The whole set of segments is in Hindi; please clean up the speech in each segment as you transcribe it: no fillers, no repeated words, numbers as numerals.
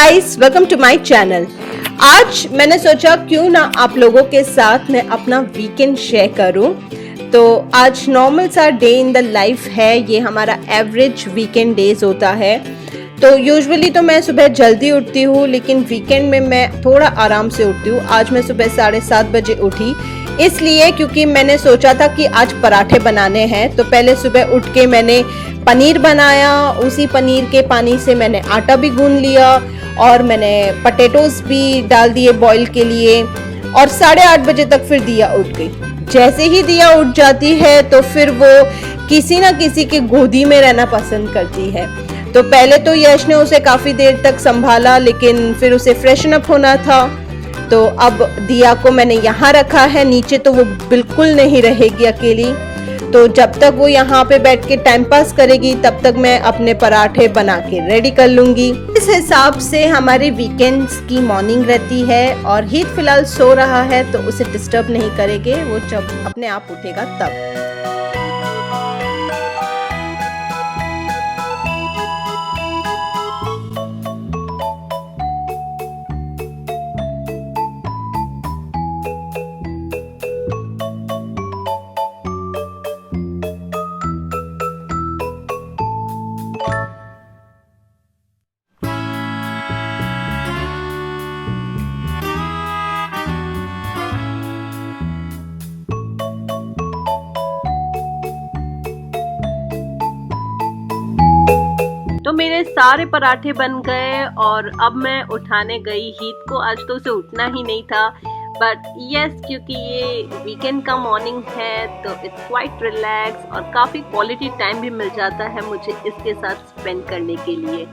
Guys, welcome to my channel. आज मैंने सोचा क्यों ना आप लोगों के साथ मैं अपना वीकेंड शेयर करूं। तो आज नॉर्मल सा डे इन द लाइफ है, ये हमारा एवरेज वीकेंड डेज होता है। तो यूजुअली तो मैं सुबह जल्दी उठती हूँ, लेकिन वीकेंड में मैं थोड़ा आराम से उठती हूँ। आज मैं सुबह 7:30 बजे उठी, इसलिए क्योंकि मैंने सोचा था कि आज पराठे बनाने हैं। तो पहले सुबह उठ के मैंने पनीर बनाया, उसी पनीर के पानी से मैंने आटा भी गूंद लिया और मैंने पटेटोज भी डाल दिए बॉईल के लिए। और 8:30 बजे तक फिर दिया उठ गई। जैसे ही दिया उठ जाती है तो फिर वो किसी ना किसी के गोदी में रहना पसंद करती है। तो पहले तो यश ने उसे काफी देर तक संभाला, लेकिन फिर उसे फ्रेशन अप होना था। तो अब दिया को मैंने यहाँ रखा है, नीचे तो वो बिल्कुल नहीं रहेगी अकेली। तो जब तक वो यहाँ पे बैठ के टाइम पास करेगी तब तक मैं अपने पराठे बना के रेडी कर लूंगी। इस हिसाब से हमारे वीकेंड्स की मॉर्निंग रहती है। और हित फिलहाल सो रहा है तो उसे डिस्टर्ब नहीं करेंगे, वो जब अपने आप उठेगा तब। तो मेरे सारे पराठे बन गए और अब मैं उठाने गई हित को। आज तो उसे उठना ही नहीं था, बट यस, क्योंकि ये वीकेंड का मॉर्निंग है तो इट्स क्वाइट रिलैक्स और काफ़ी क्वालिटी टाइम भी मिल जाता है मुझे इसके साथ स्पेंड करने के लिए।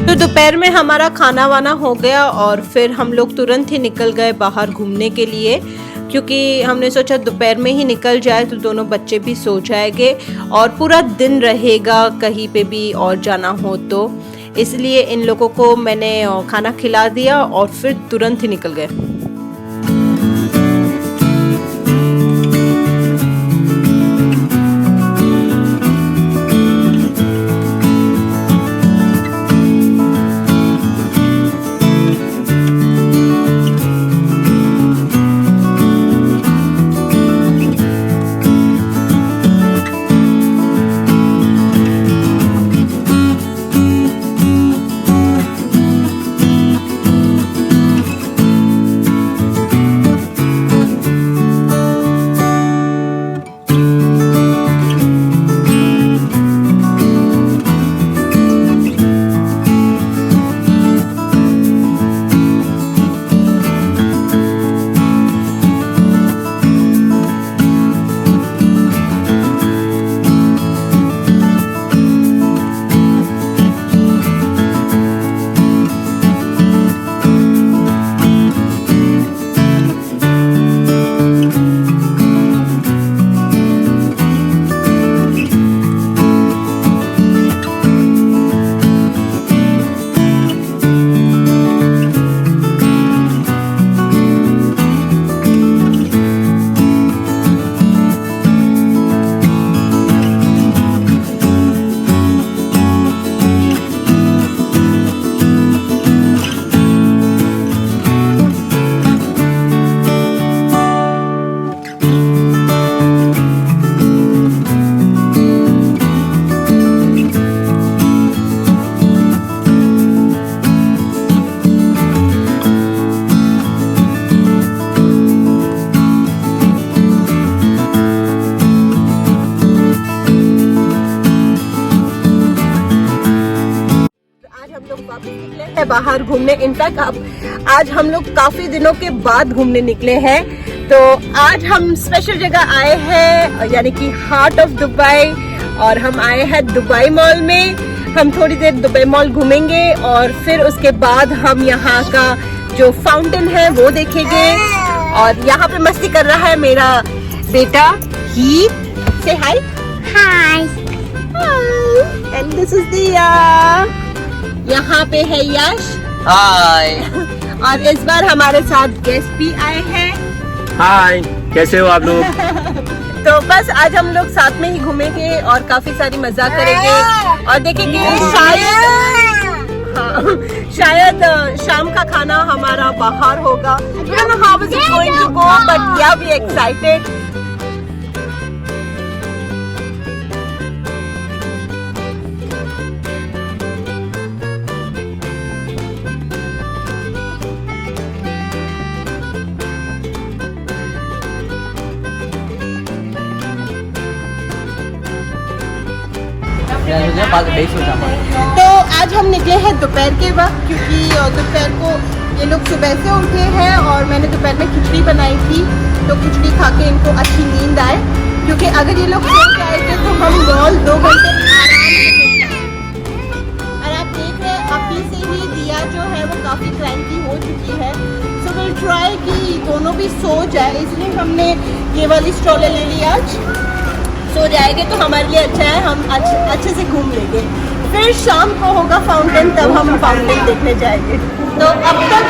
तो दोपहर में हमारा खाना वाना हो गया और फिर हम लोग तुरंत ही निकल गए बाहर घूमने के लिए, क्योंकि हमने सोचा दोपहर में ही निकल जाए तो दोनों बच्चे भी सो जाएंगे और पूरा दिन रहेगा कहीं पे भी और जाना हो तो। इसलिए इन लोगों को मैंने खाना खिला दिया और फिर तुरंत ही निकल गए। बाहर घूमने। इनफैक्ट अब आज हम लोग काफी दिनों के बाद घूमने निकले हैं। तो आज हम स्पेशल जगह आए हैं, यानी कि हार्ट ऑफ दुबई, और हम आए हैं दुबई मॉल में। हम थोड़ी देर दुबई मॉल घूमेंगे और फिर उसके बाद हम यहाँ का जो फाउंटेन है वो देखेंगे। और यहाँ पे मस्ती कर रहा है मेरा बेटा हीथ। से हाय। Hi. एंड दिस इज दिया। यहाँ पे है यश। हाय। और इस बार हमारे साथ गेस्ट भी आए हैं। हाय, कैसे हो आप लोग? तो बस आज हम लोग साथ में ही घूमेंगे और काफी सारी मजाक करेंगे और देखेंगे शायद शाम का खाना हमारा बाहर होगा। We don't know how is it going to go, but yeah, we excited. तो आज हम निकले हैं दोपहर के वक्त, क्योंकि दोपहर को ये लोग सुबह से उठे हैं और मैंने दोपहर में खिचड़ी बनाई थी, तो खिचड़ी खा के इनको अच्छी नींद आए। क्योंकि अगर ये लोग सो जाएंगे तो हम मॉल 2 घंटे आराम से घूमेंगे। और आप देख रहे हैं अभी से ही दिया जो है वो काफ़ी क्रैंकी हो चुकी है। सो विल ट्राई कि दोनों भी सो जाए, इसलिए हमने ये वाली स्ट्रॉलर ले ली। आज सो जाएंगे तो हमारे लिए अच्छा है, हम अच्छे से घूम लेंगे। फिर शाम को होगा फाउंटेन, तब हम फाउंटेन देखने जाएंगे। तो अब तक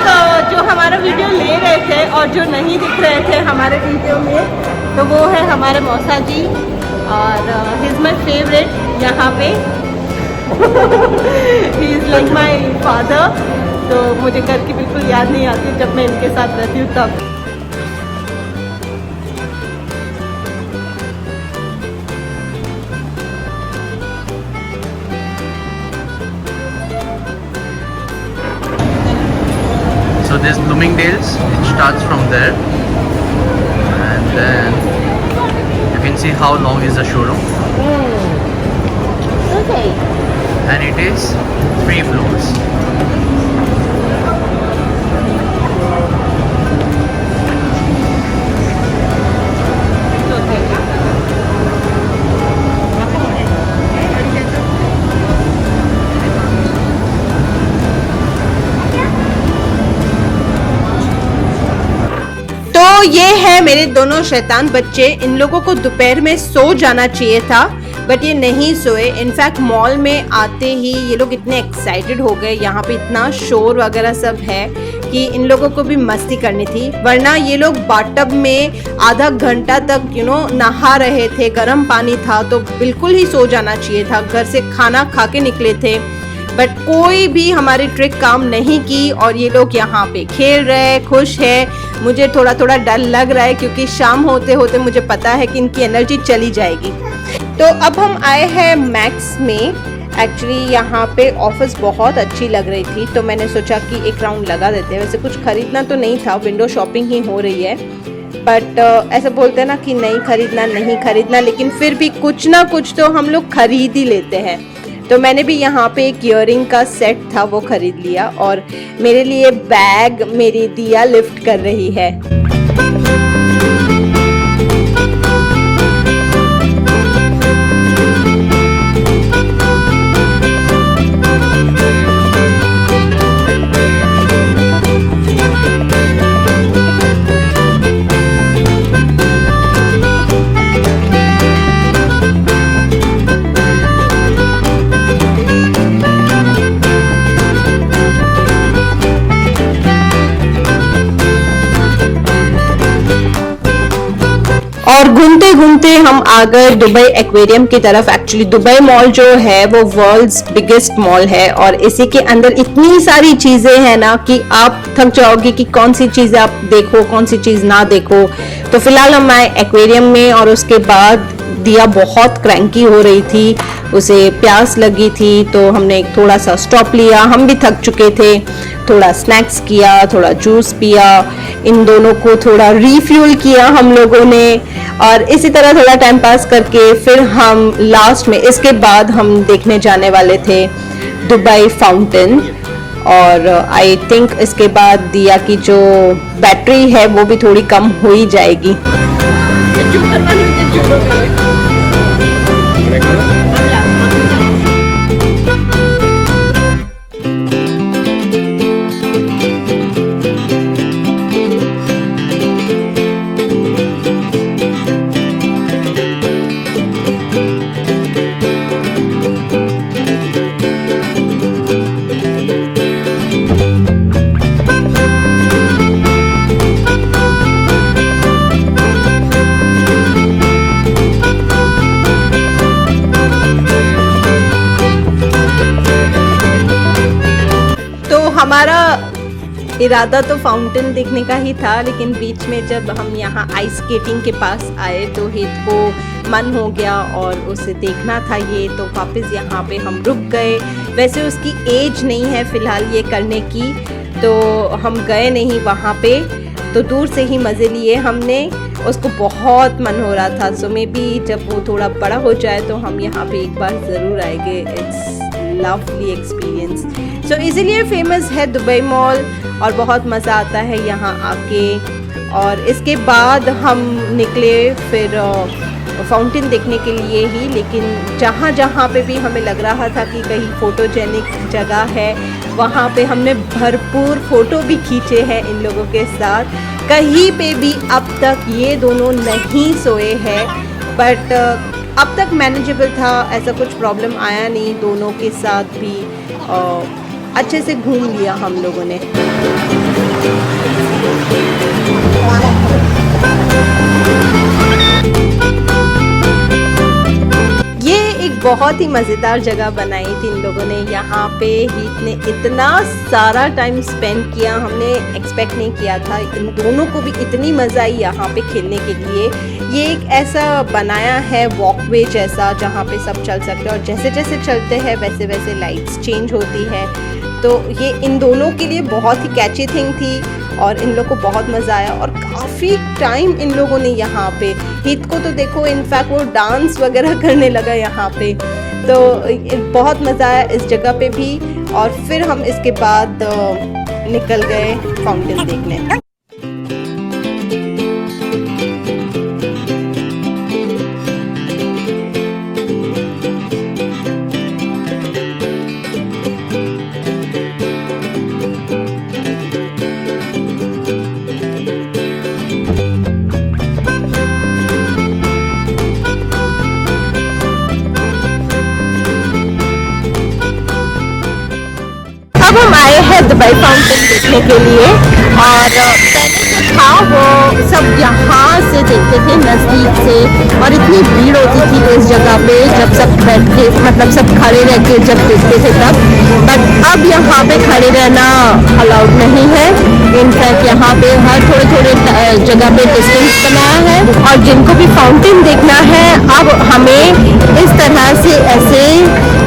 जो हमारा वीडियो ले रहे थे और जो नहीं दिख रहे थे हमारे वीडियो में, तो वो है हमारे मौसा जी, और ही इज़ माई फेवरेट यहाँ पे। He is like my father. तो मुझे घर की बिल्कुल याद नहीं आती जब मैं इनके साथ रहती हूँ तब। So there's Bloomingdale's, it starts from there, and then you can see how long is the showroom, Okay. and it is 3 floors. तो ये है मेरे दोनों शैतान बच्चे। इन लोगों को दोपहर में सो जाना चाहिए था, बट ये नहीं सोए। इनफैक्ट मॉल में आते ही ये लोग इतने एक्साइटेड हो गए, यहाँ पे इतना शोर वगैरह सब है कि इन लोगों को भी मस्ती करनी थी। वरना ये लोग बाथटब में आधा घंटा तक नहा रहे थे, गर्म पानी था, तो बिल्कुल ही सो जाना चाहिए था। घर से खाना खा के निकले थे, बट कोई भी हमारी ट्रिक काम नहीं की और ये लोग यहाँ पे खेल रहे, खुश है। मुझे थोड़ा थोड़ा डर लग रहा है, क्योंकि शाम होते होते मुझे पता है कि इनकी एनर्जी चली जाएगी। तो अब हम आए हैं मैक्स में। एक्चुअली यहाँ पे ऑफिस बहुत अच्छी लग रही थी, तो मैंने सोचा कि एक राउंड लगा देते हैं। वैसे कुछ खरीदना तो नहीं था, विंडो शॉपिंग ही हो रही है, बट ऐसा बोलते हैं ना कि नहीं खरीदना, लेकिन फिर भी कुछ ना कुछ तो हम लोग खरीद ही लेते हैं। तो मैंने भी यहाँ पे एक ईयरिंग का सेट था वो खरीद लिया, और मेरे लिए बैग मेरी दिया लिफ्ट कर रही है। और घूमते घूमते हम आ गए दुबई एक्वेरियम की तरफ। एक्चुअली दुबई मॉल जो है वो वर्ल्ड्स बिगेस्ट मॉल है, और इसी के अंदर इतनी सारी चीजें हैं ना कि आप थक जाओगे कि कौन सी चीज आप देखो, कौन सी चीज ना देखो। तो फिलहाल हम आए एक्वेरियम में, और उसके बाद दिया बहुत क्रैंकी हो रही थी, उसे प्यास लगी थी, तो हमने एक थोड़ा सा स्टॉप लिया। हम भी थक चुके थे, थोड़ा स्नैक्स किया, थोड़ा जूस पिया, इन दोनों को थोड़ा रिफ्यूल किया हम लोगों ने, और इसी तरह थोड़ा टाइम पास करके फिर हम लास्ट में इसके बाद हम देखने जाने वाले थे दुबई फाउंटेन। और आई थिंक इसके बाद दिया की जो बैटरी है वो भी थोड़ी कम हो ही जाएगी। हमारा इरादा तो फाउंटेन देखने का ही था, लेकिन बीच में जब हम यहाँ आइस स्केटिंग के पास आए तो हित को मन हो गया और उसे देखना था ये, तो वापस यहाँ पे हम रुक गए। वैसे उसकी एज नहीं है फ़िलहाल ये करने की, तो हम गए नहीं वहाँ पे, तो दूर से ही मज़े लिए हमने। उसको बहुत मन हो रहा था, सो मे बी जब वो थोड़ा बड़ा हो जाए तो हम यहाँ पे एक बार ज़रूर आएंगे। It's lovely experience. सो इसीलिए फेमस है दुबई मॉल और बहुत मज़ा आता है यहाँ आके। और इसके बाद हम निकले फिर फाउंटेन देखने के लिए ही, लेकिन जहाँ जहाँ पे भी हमें लग रहा था कि कहीं फ़ोटोजेनिक जगह है वहाँ पे हमने भरपूर फ़ोटो भी खींचे हैं इन लोगों के साथ। कहीं पे भी अब तक ये दोनों नहीं सोए हैं, बट अब तक मैनेजेबल था, ऐसा कुछ प्रॉब्लम आया नहीं। दोनों के साथ भी अच्छे से घूम लिया हम लोगों ने। ये एक बहुत ही मज़ेदार जगह बनाई थी इन लोगों ने। यहाँ पे हीत ने इतना सारा टाइम स्पेंड किया, हमने एक्सपेक्ट नहीं किया था। इन दोनों को भी इतनी मज़ा आई यहाँ पे खेलने के लिए। ये एक ऐसा बनाया है वॉकवे जैसा जहाँ पे सब चल सकते हैं, और जैसे जैसे चलते हैं वैसे वैसे लाइट्स चेंज होती है। तो ये इन दोनों के लिए बहुत ही कैची थिंग थी और इन लोगों को बहुत मज़ा आया। और काफ़ी टाइम इन लोगों ने यहाँ पे, हित को तो देखो इनफैक्ट वो डांस वगैरह करने लगा यहाँ पे, तो बहुत मज़ा आया इस जगह पे भी। और फिर हम इसके बाद निकल गए फाउंटेन देखने। अब हम आए हैं दुबई फाउंटेन देखने के लिए, और पहले जो था वो सब यहाँ से देखते थे नज़दीक से, और इतनी भीड़ होती थी इस जगह पे जब सब बैठ के, मतलब सब खड़े रह के जब देखते थे तब। बट अब यहाँ पे खड़े रहना अलाउड नहीं है। इनफैक्ट यहाँ पे हर थोड़े थोड़े जगह पे डिस्टेंस बनाया है, और जिनको भी फाउंटेन देखना है अब हमें इस तरह से ऐसे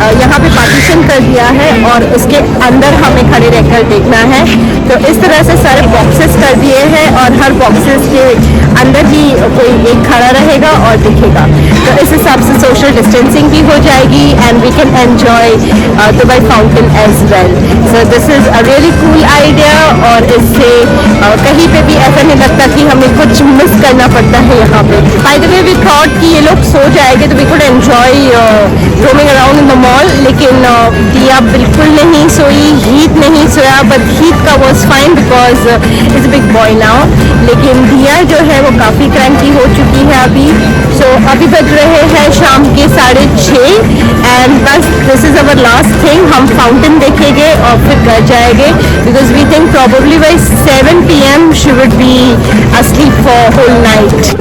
यहाँ पे पार्टीशन कर दिया है और उसके अंदर हमें खड़े रहकर देखना है। तो इस तरह से सारे बॉक्सेस कर दिए हैं और हर बॉक्सेस के अंदर ही कोई एक खड़ा रहेगा और दिखेगा। तो इस हिसाब से सोशल डिस्टेंसिंग भी हो जाएगी and we can enjoy Dubai fountain as well. So this is a really cool idea, और इससे कहीं पे भी ऐसा नहीं लगता कि हमें कुछ मिस करना पड़ता है यहाँ पे। By the way we thought कि ये लोग सो जाएंगे तो we could enjoy roaming around in the mall, लेकिन दिया बिल्कुल नहीं सोई, हीत नहीं सोया। बट हीत का was fine because is big boy now, लेकिन दिया जो है वो काफ़ी क्रैंकी हो चुकी है अभी। सो अभी बज रहे हैं शाम के 6:30 एंड बस this is our last thing. हम फाउंटेन देखेंगे और फिर घर जाएंगे, because we think probably by 7 PM she would be asleep for whole night.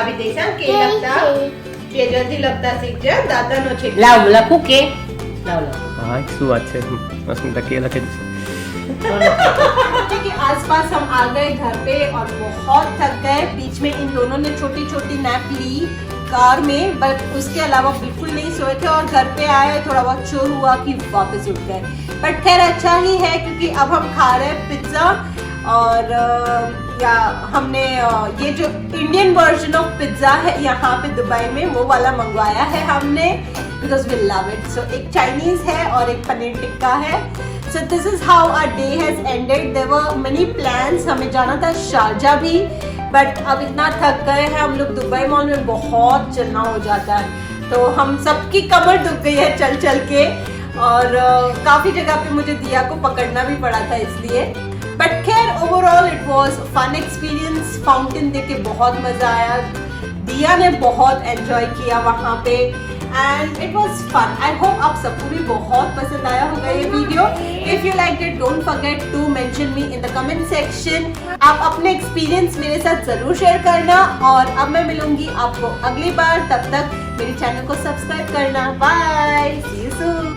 भाभी देसा के लगता के जल्दी लगता सीख जा दादा नो छे લાવ લખું કે લાવ લાવ હા શું વાત છે અસ્મિતા કે લખે कि आसपास हम आ गए घर पे और बहुत थक गए। बीच में इन दोनों ने छोटी छोटी नैप ली कार में, बट उसके अलावा बिल्कुल नहीं सोए थे और घर पे आए थोड़ा बहुत शोर हुआ कि वापस उठ गए। बट खैर अच्छा ही है क्योंकि अब हम खा रहे हैं पिज्ज़ा और या हमने ये जो इंडियन वर्जन ऑफ पिज्ज़ा है यहाँ पे दुबई में वो वाला मंगवाया है हमने बिकॉज वी लव इट। सो एक चाइनीज़ है और एक पनीर टिक्का है। So this is how our day has ended. There were many plans. हमें जाना था शारजा भी, बट अब इतना थक गए हैं हम लोग दुबई मॉल में बहुत चलना हो जाता है, तो हम सबकी कमर दुख गई है चल चल के और काफ़ी जगह पे मुझे दिया को पकड़ना भी पड़ा था इसलिए। बट खैर overall it was fun experience. Fountain देख के बहुत मज़ा आया, दिया ने बहुत एंजॉय किया वहाँ पे and it was fun. I hope आप सबको भी बहुत पसंद आया होगा ये video. If you liked it, don't forget to mention me in the comment section. आप अपने एक्सपीरियंस मेरे साथ जरूर शेयर करना और अब मैं मिलूंगी आपको अगली बार, तब तक मेरे चैनल को सब्सक्राइब करना। Bye, see you soon.